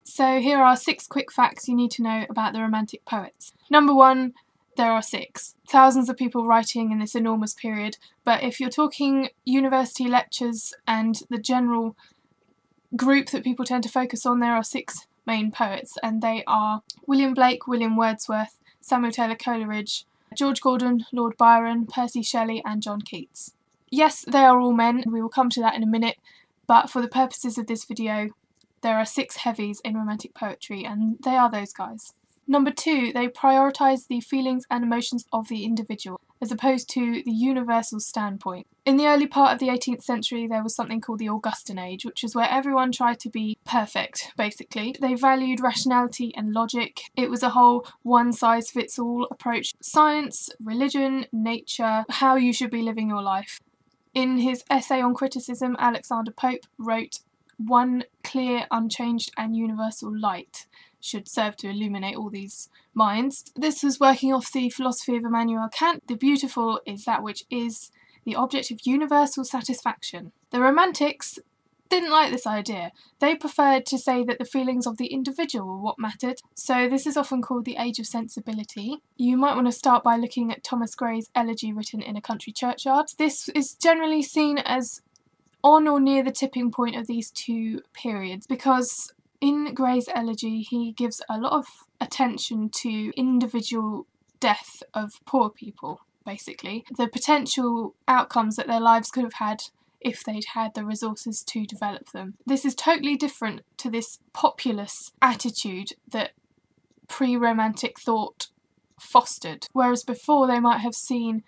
So here are 6 quick facts you need to know about the Romantic poets. Number 1, there are 6. Thousands of people writing in this enormous period, but if you're talking university lectures and the general group that people tend to focus on, there are 6 main poets, and they are William Blake, William Wordsworth, Samuel Taylor Coleridge, George Gordon, Lord Byron, Percy Shelley and John Keats. Yes, they are all men, we will come to that in a minute, but for the purposes of this video, there are 6 heavies in Romantic poetry, and they are those guys. Number 2, they prioritise the feelings and emotions of the individual, as opposed to the universal standpoint. In the early part of the 18th century, there was something called the Augustan Age, which was where everyone tried to be perfect, basically. They valued rationality and logic. It was a whole one-size-fits-all approach. Science, religion, nature, how you should be living your life. In his essay on criticism, Alexander Pope wrote, "One clear, unchanged and universal light should serve to illuminate all these minds." This was working off the philosophy of Immanuel Kant. The beautiful is that which is the object of universal satisfaction. The Romantics didn't like this idea. They preferred to say that the feelings of the individual were what mattered. So this is often called the Age of Sensibility. You might want to start by looking at Thomas Gray's elegy written in a country churchyard. This is generally seen as on or near the tipping point of these 2 periods, because in Gray's elegy he gives a lot of attention to individual death of poor people, basically. The potential outcomes that their lives could have had if they'd had the resources to develop them. This is totally different to this populist attitude that pre-Romantic thought fostered, whereas before they might have seen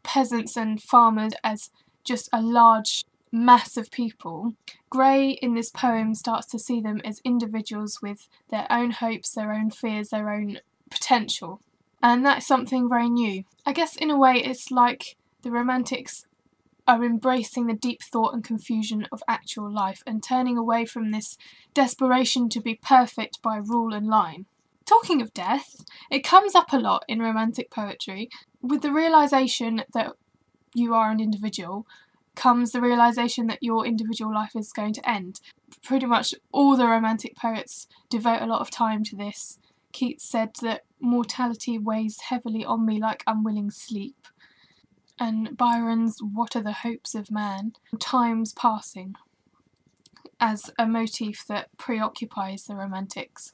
peasants and farmers as just a large mass of people. Gray in this poem starts to see them as individuals with their own hopes, their own fears, their own potential. And that's something very new. I guess in a way it's like the Romantics are embracing the deep thought and confusion of actual life and turning away from this desperation to be perfect by rule and line. Talking of death, it comes up a lot in Romantic poetry. With the realisation that you are an individual comes the realisation that your individual life is going to end. Pretty much all the Romantic poets devote a lot of time to this. Keats said that mortality weighs heavily on me like unwilling sleep. And Byron's "What are the hopes of man?" Time's passing, as a motif that preoccupies the Romantics.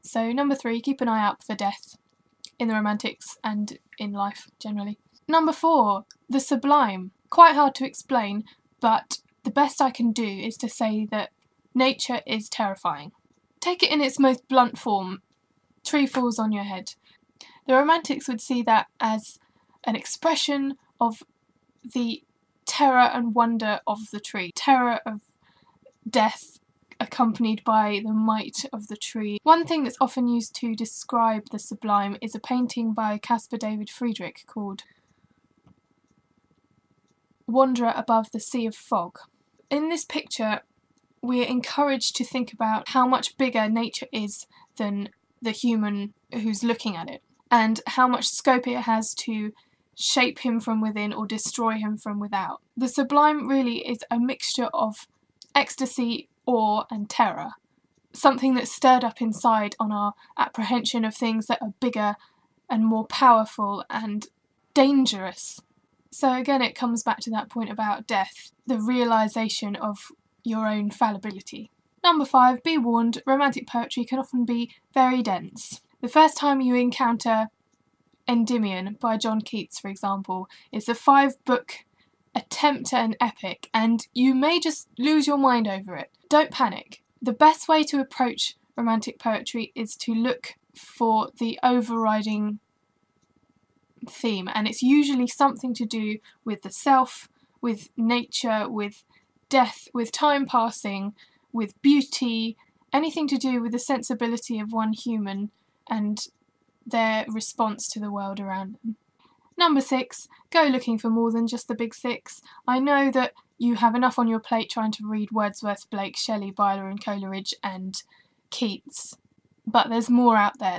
So number 3, keep an eye out for death in the Romantics and in life generally. Number 4, the sublime. Quite hard to explain, but the best I can do is to say that nature is terrifying. Take it in its most blunt form. Tree falls on your head. The Romantics would see that as an expression of the terror and wonder of the tree. Terror of death accompanied by the might of the tree. One thing that's often used to describe the sublime is a painting by Caspar David Friedrich called Wanderer Above the Sea of Fog. In this picture, we're encouraged to think about how much bigger nature is than the human who's looking at it, and how much scope it has to shape him from within or destroy him from without. The sublime really is a mixture of ecstasy, awe and terror, something that's stirred up inside on our apprehension of things that are bigger and more powerful and dangerous. So again, it comes back to that point about death, the realisation of your own fallibility. Number 5, be warned, Romantic poetry can often be very dense. The first time you encounter Endymion by John Keats, for example, is a 5-book attempt at an epic, and you may just lose your mind over it. Don't panic. The best way to approach Romantic poetry is to look for the overriding theme, and it's usually something to do with the self, with nature, with death, with time passing, with beauty, anything to do with the sensibility of one human and their response to the world around them. Number 6, go looking for more than just the big 6. I know that you have enough on your plate trying to read Wordsworth, Blake, Shelley, Byron, Coleridge and Keats, but there's more out there.